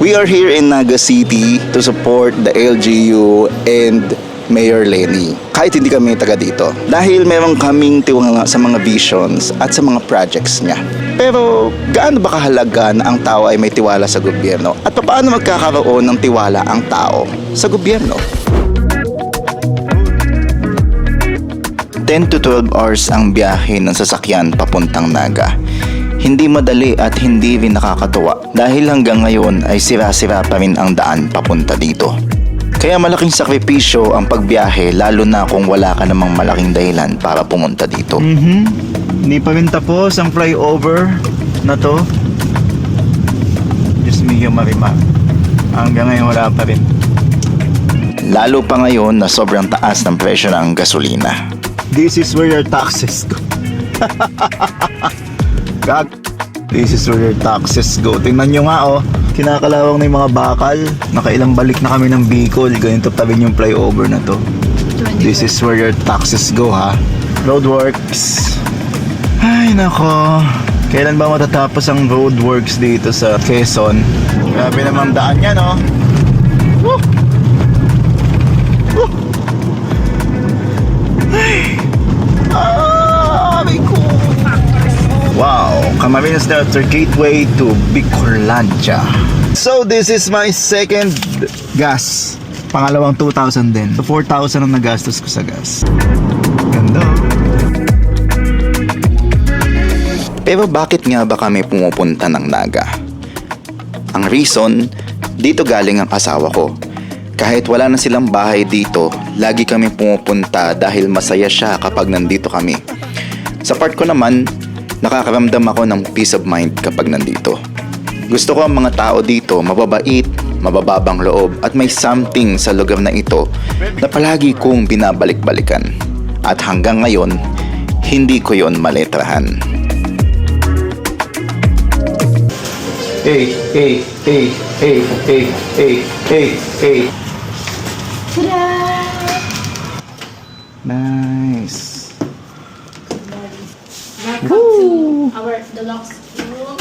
We are here in Naga City to support the LGU and Mayor Lenny. Kahit hindi kami taga dito. Dahil meron kaming tiwala sa mga visions at sa mga projects niya. Pero gaano ba kahalaga na ang tao ay may tiwala sa gobyerno? At paano magkakaroon ng tiwala ang tao sa gobyerno? 10 to 12 hours ang biyahe ng sasakyan papuntang Naga. Hindi madali at hindi rin nakakatuwa dahil hanggang ngayon ay sira-sira pa rin ang daan papunta dito. Kaya malaking sakripisyo ang pagbiyahe lalo na kung wala ka namang malaking dahilan para pumunta dito. Hindi pa rin tapos ang flyover na to. Diyos mio Marimar. Hanggang ngayon wala pa rin. Lalo pa ngayon na sobrang taas ng presyo ng gasolina. This is where your taxes go. This is where your taxes go. Tingnan nyo nga oh. Kinakalawang na yung mga bakal. Nakailang balik na kami ng Bicol. Ganito pa rin yung flyover na to. This is where your taxes go ha. Roadworks. Ay nako. Kailan ba matatapos ang roadworks dito sa Quezon? Grabe namang daan yan oh. Woo! Woo! Ay! Aray ko! Wow! Camarines Delta Gateway to Bicolandia. So this is my second gas. Pangalawang 2,000 din. So 4,000 ang nagastos ko sa gas. Ganda. Pero bakit nga ba kami pumupunta ng Naga? Ang reason, dito galing ang asawa ko. Kahit wala na silang bahay dito, lagi kami pumupunta dahil masaya siya kapag nandito kami. Sa part ko naman, nakakaramdam ako ng peace of mind kapag nandito. Gusto ko ang mga tao dito mababait, mabababang loob at may something sa lugar na ito na palagi kong binabalik-balikan. At hanggang ngayon, hindi ko yon maletrahan. Hey, hey, hey, hey, hey, hey, hey, hey. Nice. Welcome to our deluxe room.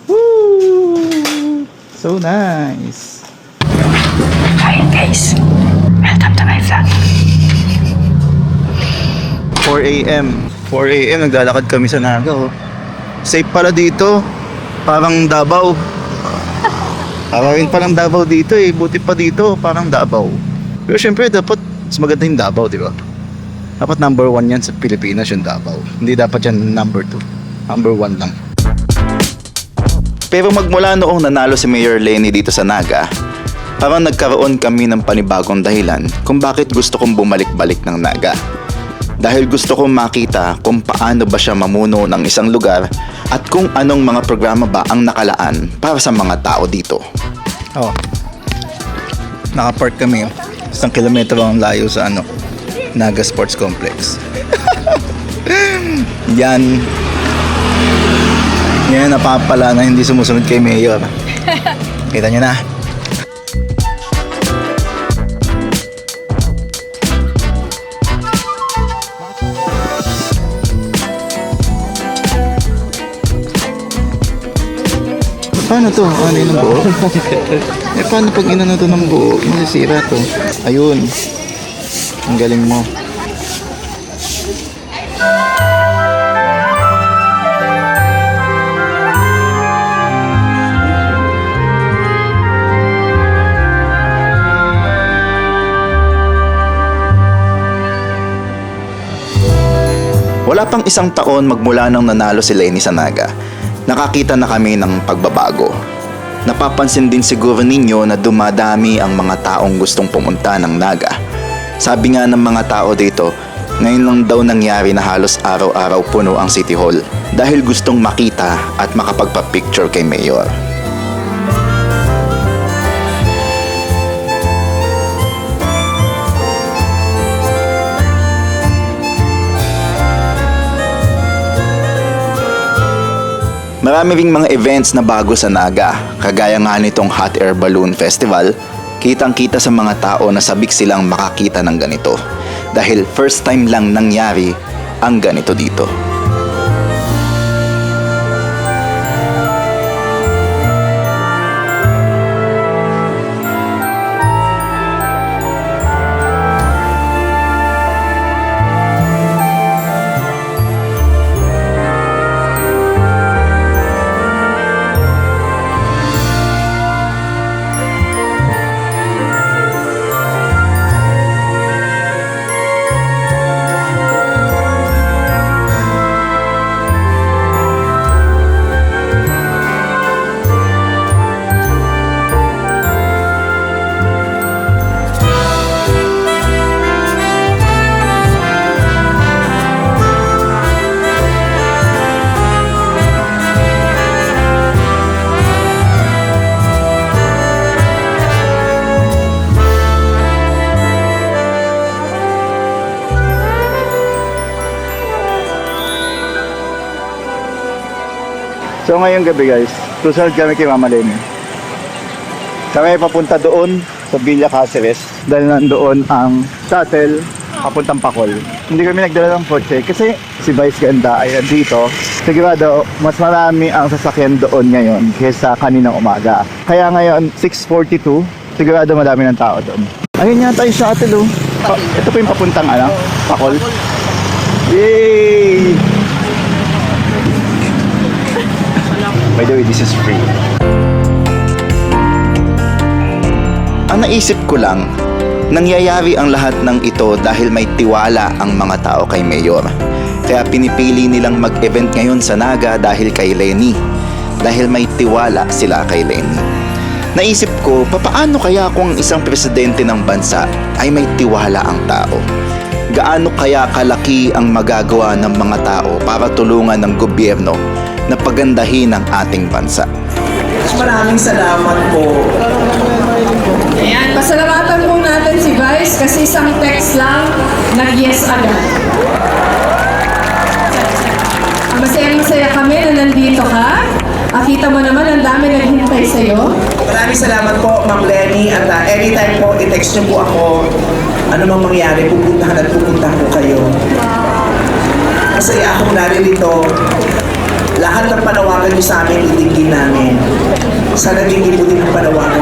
Woo! So nice. Hi guys, welcome to my vlog. 4 a.m. 4 a.m. naglalakad kami sa Naga oh. Safe pala dito. Parang Davao. Parang parang Davao dito eh. Buti pa dito, parang Davao. Pero syempre dapat mas maganda yung Davao, di ba? Dapat number 1 yan sa Pilipinas yung Davao. Hindi dapat yan number 2. Number 1 lang. Pero magmula noong nanalo si Mayor Lenny dito sa Naga, parang nagkaroon kami ng panibagong dahilan kung bakit gusto kong bumalik-balik ng Naga. Dahil gusto kong makita kung paano ba siya mamuno ng isang lugar at kung anong mga programa ba ang nakalaan para sa mga tao dito. Oh. Nakapark kami. 1 kilometro ang layo sa Naga Sports Complex. Yan napapala na hindi sumusunod kay Mayor. Kita nyo na. Paano to? Ano yun ang buo? Paano pag inano to ng buo? Masisira to. Ayun. Ang galing mo. Wala pang isang taon magmula nang nanalo si Lenny sa Naga. Nakakita na kami ng pagbabago. Napapansin din siguro ninyo na dumadami ang mga taong gustong pumunta ng Naga. Sabi nga ng mga tao dito, ngayon lang daw nangyari na halos araw-araw puno ang City Hall dahil gustong makita at makapagpa-picture kay Mayor. Marami ring mga events na bago sa Naga, kagaya nga nitong Hot Air Balloon Festival. Kitang-kita sa mga tao na sabik silang makakita ng ganito dahil first time lang nangyari ang ganito dito. So ngayong gabi guys, susunod kami kay Mama Lenny. Kami papunta doon sa Villa Caceres dahil nandoon ang shuttle papuntang Pacol. Hindi kami nagdala ng kotse kasi si Vice Ganda ay nandito. Sigurado, mas marami ang sasakyan doon ngayon kaysa kaninang umaga. Kaya ngayon, 6:42, sigurado marami ng tao doon. Ayun yata yung shuttle oh. Ito po yung papuntang Pacol. Yay! By the way, this is free. Ang naisip ko lang, nangyayari ang lahat ng ito dahil may tiwala ang mga tao kay Mayor. Kaya pinipili nilang mag-event ngayon sa Naga dahil kay Lenny. Dahil may tiwala sila kay Lenny. Naisip ko, papaano kaya kung isang presidente ng bansa ay may tiwala ang tao? Gaano kaya kalaki ang magagawa ng mga tao para tulungan ng gobyerno na pagandahin ang ating bansa? Maraming salamat po. Ayan, pasalamatan po natin si Vice kasi isang text lang, nag-yes agad. Ang masaya kami na nandito ka. Akita mo naman, ang dami naghintay sa'yo. Maraming salamat po, Ma'am Lenny. At anytime po, i-text niyo po ako. Ano mang mangyari, pupuntahan at pupunta po kayo. Masaya akong naririto. Lahat ng panawagan niyo sa amin, itigin namin. Sana tingin po din ang panawagan.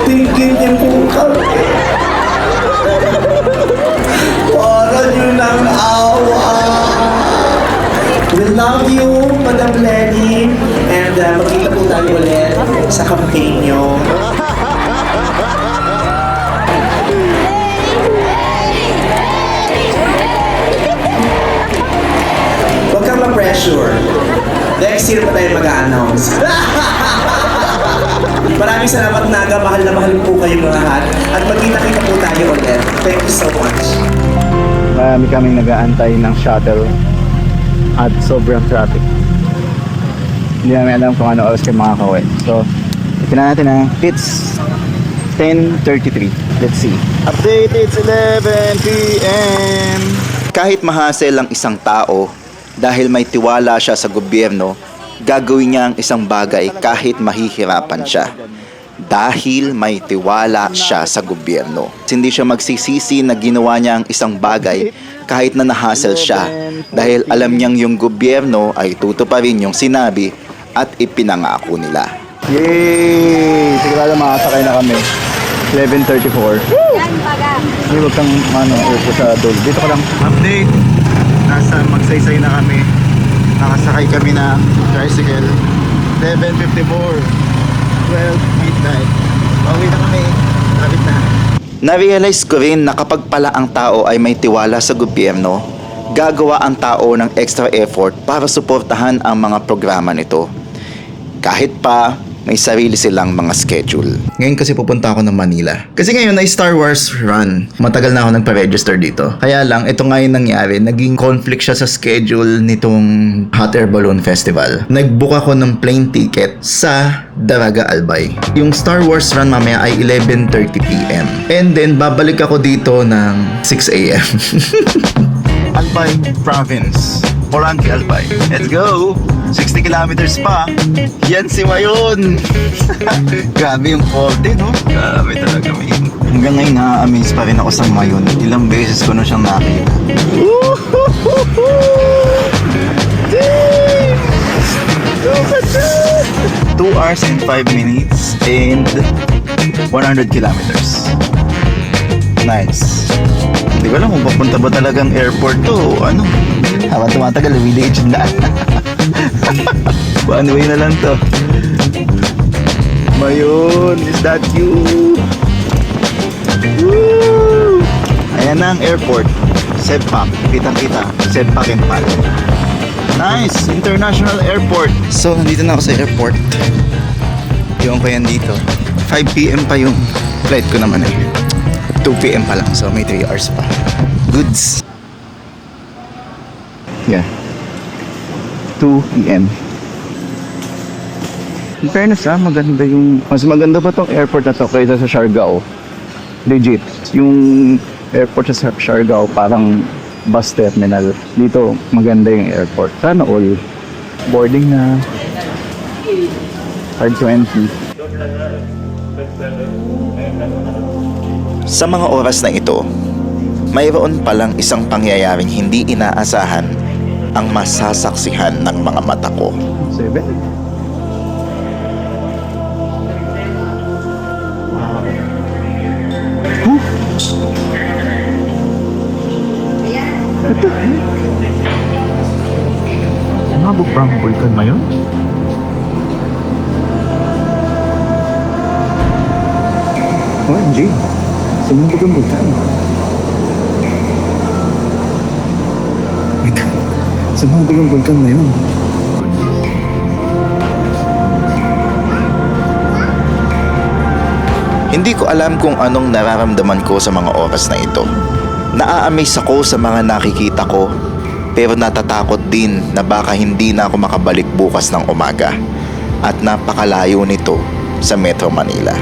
Tingin niyo po kami. Para niyo ng awa. We love you, Madam Lenny. And magkita po tayo ulit sa campaign niyo. Huwag kang ma-pressure. Next year pa tayo mag-a-announce. Maraming salamat, Naga. Mahal na mahal po kayo lahat. At magkita-kita po tayo ulit. Thank you so much. Marami kaming nag-aantay ng shuttle at sobrang traffic. Hindi namin alam kung ano oras kayo makakauwi. So, itinan natin na it's 10:33. Let's see. Update, it's 11 p.m. Kahit mahasel ang isang tao dahil may tiwala siya sa gobyerno, gagawin niya ang isang bagay kahit mahihirapan siya. Dahil may tiwala siya sa gobyerno. Hindi siya magsisisi na ginawa niya ang isang bagay kahit na nahasel siya. Dahil alam niyang yung gobyerno ay tutuparin yung sinabi at ipinangako nila. Yay! Sigurado makasakay na kami. 11:34. Hindi wag kang upo sa dole. Dito ka lang. Update! Nasa magsaysay na kami. Nakasakay kami na tricycle. 11:54. 12 midnight. Pauwi na kami. Lapit na. Na-realize ko rin na kapag pala ang tao ay may tiwala sa gobyerno, gagawa ang tao ng extra effort para suportahan ang mga programa nito. Kahit pa may sarili silang mga schedule. Ngayon kasi pupunta ako ng Manila. Kasi ngayon ay Star Wars run. Matagal na ako nagpa-register dito. Kaya lang, ito nga yung nangyari. Naging conflict siya sa schedule nitong Hot Air Balloon Festival. Nag-book ako ng plane ticket sa Daraga Albay. Yung Star Wars run mamaya ay 11:30 p.m. And then, babalik ako dito ng 6 a.m. Albay Province. Poranque, Albay. Let's go! 60 kilometers pa. Yan si Mayon. Grabe yung 40, no? Grabe talaga, Mayon. Hanggang ngayon, na-amaze pa rin ako sa Mayon. Ilang beses ko na siyang nakita. 2 hours and 5 minutes and 100 kilometers. Nice. Hindi ko alam kung papunta ba talagang airport to o ano. Habang tumatagal, lumiliit yung daan. One way na lang to. Mayon, is that you? Woo! Ayan na ang airport. Sedpak, kitang-kita. Sedpak Impal. Nice! International Airport. So, nandito na ako sa airport. Iwan ko yan dito. 5 p.m. pa yung flight ko naman eh. 2 p.m. pa lang. So, may 3 hours pa. Goods. Yeah. 2 p.m. In fairness maganda yung... Mas maganda pa tong airport na to kaysa sa Siargao. Legit. Yung airport sa Siargao, parang bus terminal. Dito, maganda yung airport. Sana all. Boarding na. Card 20. Sa mga oras na ito, mayroon palang isang pangyayaring hindi inaasahan ang masasaksihan ng mga mata ko. 7. Umabog ba ang vulkan na yun? OMG, sumabog ang vulkan. Wait, sumabog ang vulkan na yun. Hindi ko alam kung anong nararamdaman ko sa mga oras na ito. Naa-amaze ako sa mga nakikita ko, pero natatakot din na baka hindi na ako makabalik bukas ng umaga. At napakalayo nito sa Metro Manila.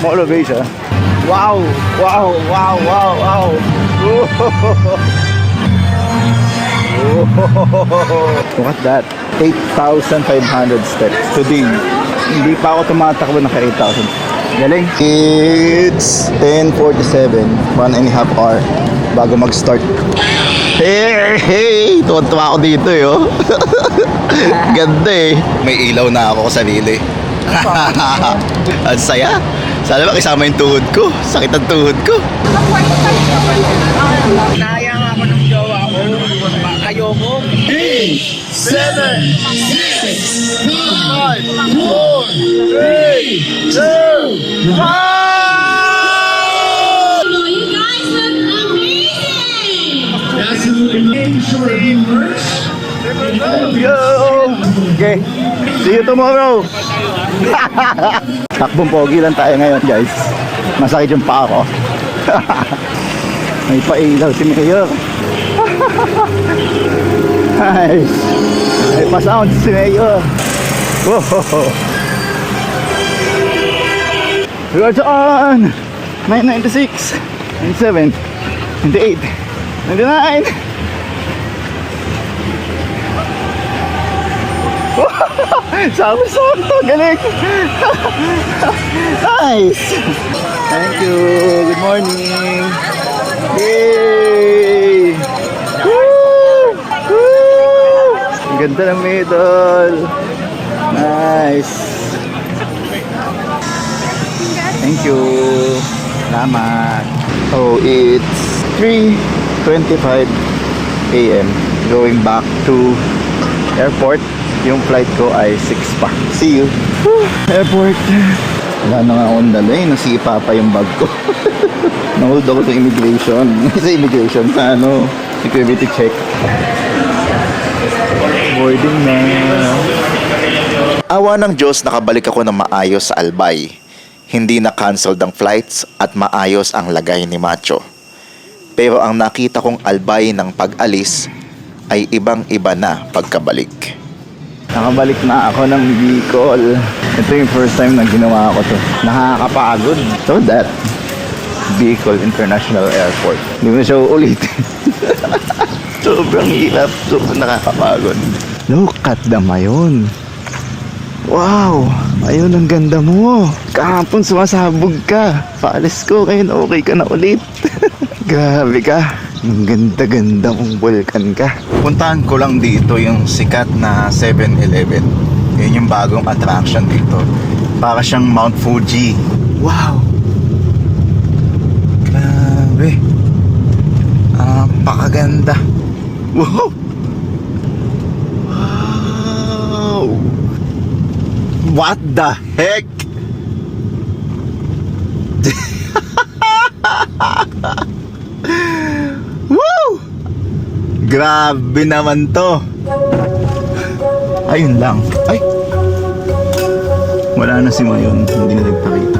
Motivation. Wow! Wow! Wow! Wow! Wow! Look at that. 8,500 steps today. Hindi pa ako tumatakbo na ka 8,000. Galing. It's 10:47. 1.5 hour bago mag-start. Hey! Hey! Tuwa-tuwa ako dito eh, oh. Ganda eh. May ilaw na ako sa sarili. Ang saya. Sana ba kasama yung tuhod ko? Sakit ang tuhod ko. Naya nga ako ng jowa ko. Ayoko. 8, 7, 6, 5, 4, 3, 2, 1! You guys look amazing! Yo! Okay. See you tomorrow. Takbong pogi lang tayo ngayon, guys. Masakit yung paa ko. May pailaw si Mayor. Nice. May pa-sound si Mayor. Whoa. Regards on 996, 97, 98, 99. Sama-sama. Galing. Nice. Thank you. Good morning. Yay. Woo! Woo! Ang ganda ng middle. Nice. Thank you. Salamat. Oh, it's 3:25 a.m. Going back to airport. Yung flight ko ay 6 pa. See you. Airport. Wala na nga akong dala eh. Nasipa pa yung bag ko. Nahold ako sa immigration. Sa immigration. Sa security check. boarding na. Awa ng Diyos, nakabalik ako ng maayos sa Albay. Hindi na canceled ang flights at maayos ang lagay ni Macho. Pero ang nakita kong Albay ng pag-alis ay ibang-iba na pagkabalik. Nakabalik na ako ng Bicol. Ito yung first time na ginawa ko to. Nakakapagod. So that, Bicol International Airport. Hindi mo na siya uulitin. Sobrang hirap. Sobrang nakakapagod. Look at the Mayon. Wow! Ayun, ang ganda mo. Kahapon sumasabog ka. Paalis ko, ngayon okay ka na ulit. Grabe ka. Ang ganda-ganda mong vulkan ka. Puntahan ko lang dito yung sikat na 7-Eleven. Yun yung bagong attraction dito. Para siyang Mount Fuji. Wow! Grabe. Napakaganda. Wow! Wow! What the heck? Woo! Grabe naman to. Ayun lang. Ay! Wala na si Mayon. Hindi na nagpakita.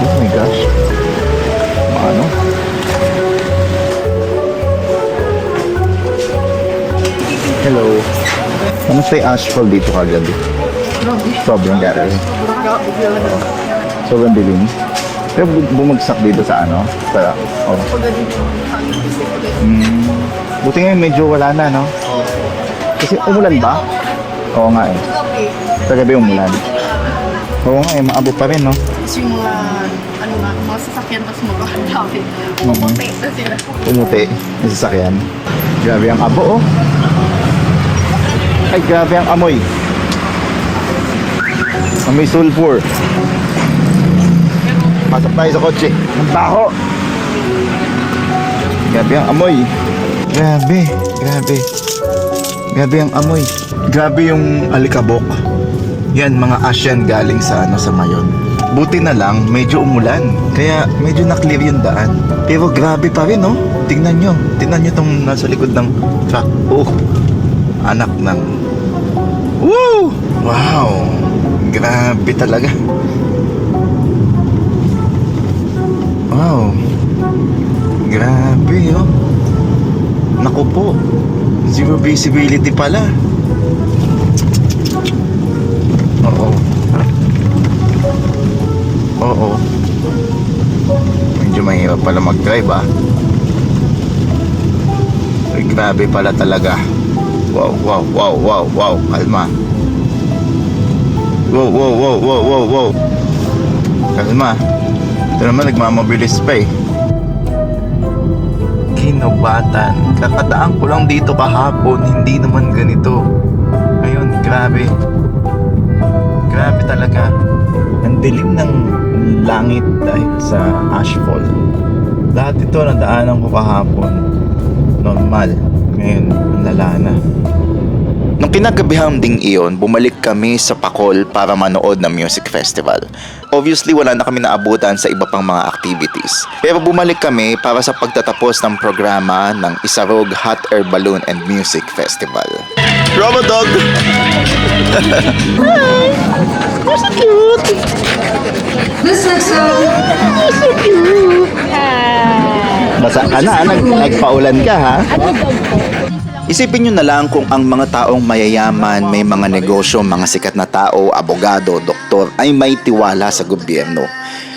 Oh my gosh. Ano? Hello. Kamusta yung asphalt dito kagabi? Sobrang gari. Sobrang dilim. Pero bumagsak dito sa ano? Sa, oh. Buti ngayon medyo wala na, no? Kasi umulan ba? Oo nga eh. Sa gabi umulan. Oo nga eh, maabot pa rin, no? Kasi yung mga sasakyan tapos magkakadapit. Pumunti na sila. Pumuti yung sasakyan. Grabe ang abo, oh. Ay, grabe ang amoy. Amoy sulfur. Pasok tayo sa kotse. Ang baho. Grabe ang amoy. Grabe. Grabe ang amoy. Grabe yung alikabok. Yan, mga asyan galing sa sa Mayon. Buti na lang, medyo umulan. Kaya medyo na-clear yung daan. Pero grabe pa rin, no? Tingnan nyo tong nasa likod ng truck. Oh, anak ng... Woo! Wow! Grabe talaga. Wow. Grabe, oh. Naku po. Zero visibility pala. Oo. Medyo mahirap pala mag-drive, ah. Ay, grabe pala talaga. Wow. Kalma. Wow. Kalma. Ito naman, nagmamabilis pa eh. Kinubatan. Kakadaan ko lang dito kahapon, hindi naman ganito. Ayun, grabe. Grabe talaga. Ang dilim ng langit dahil sa ashfall. Lahat ito nadaanan ko kahapon. Normal. Ngayon, lala na. Nung kinagabihang ding iyon, bumalik kami sa Pacol para manood ng music festival. Obviously, wala na kami naabutan sa iba pang mga activities. Pero bumalik kami para sa pagtatapos ng programa ng Isarog Hot Air Balloon and Music Festival. Robodog! Hi! You're so cute! This looks so... Basa ka na, nagpaulan ka, ha? Isipin nyo na lang kung ang mga taong mayayaman, may mga negosyo, mga sikat na tao, abogado, doktor ay may tiwala sa gobyerno.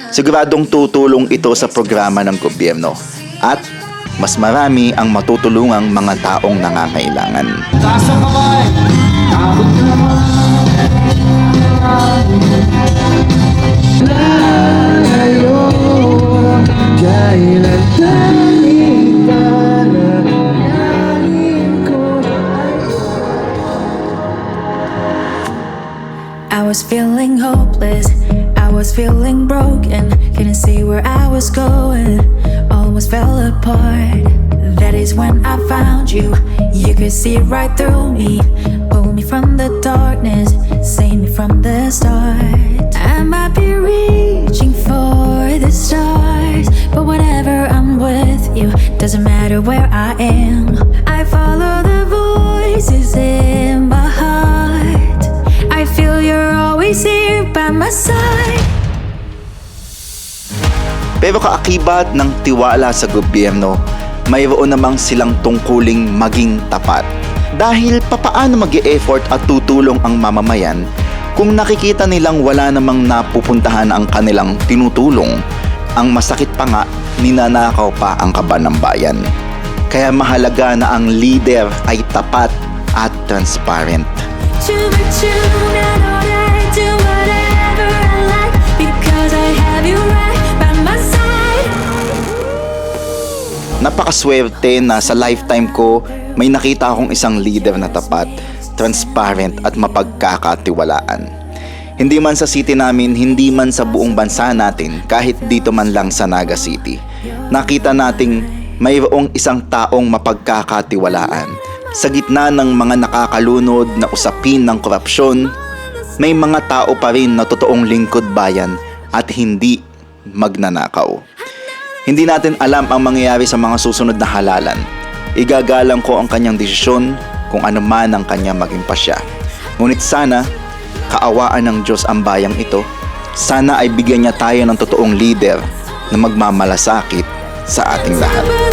Siguradong tutulong ito sa programa ng gobyerno at mas marami ang matutulungang mga taong nangangailangan. I was feeling hopeless, I was feeling broken, couldn't see where I was going, almost fell apart. That is when I found you, you could see right through me, pull me from the darkness, save me from the start. I might be reaching for the stars, but whenever I'm with you, doesn't matter where I am, I fall always here by my side. Pero kaakibat ng tiwala sa gobyerno, mayroon namang silang tungkuling maging tapat. Dahil papaano mag-e-effort at tutulong ang mamamayan kung nakikita nilang wala namang napupuntahan ang kanilang tinutulong. Ang masakit pa nga, ninanakaw pa ang kaban ng bayan. Kaya mahalaga na ang leader ay tapat at transparent. I know that I do whatever I like because I have you right by my side. Napakaswerte na sa lifetime ko may nakita akong isang leader na tapat, transparent at mapagkakatiwalaan. Hindi man sa city namin, hindi man sa buong bansa natin, kahit dito man lang sa Naga City. Nakita nating mayroong isang taong mapagkakatiwalaan. Sa gitna ng mga nakakalunod na usapin ng korupsyon, may mga tao pa rin na totoong lingkod bayan at hindi magnanakaw. Hindi natin alam ang mangyayari sa mga susunod na halalan. Igagalang ko ang kanyang desisyon kung ano man ang kanyang maging pasya. Ngunit sana, kaawaan ng Diyos ang bayang ito. Sana ay bigyan niya tayo ng totoong leader na magmamalasakit sa ating lahat.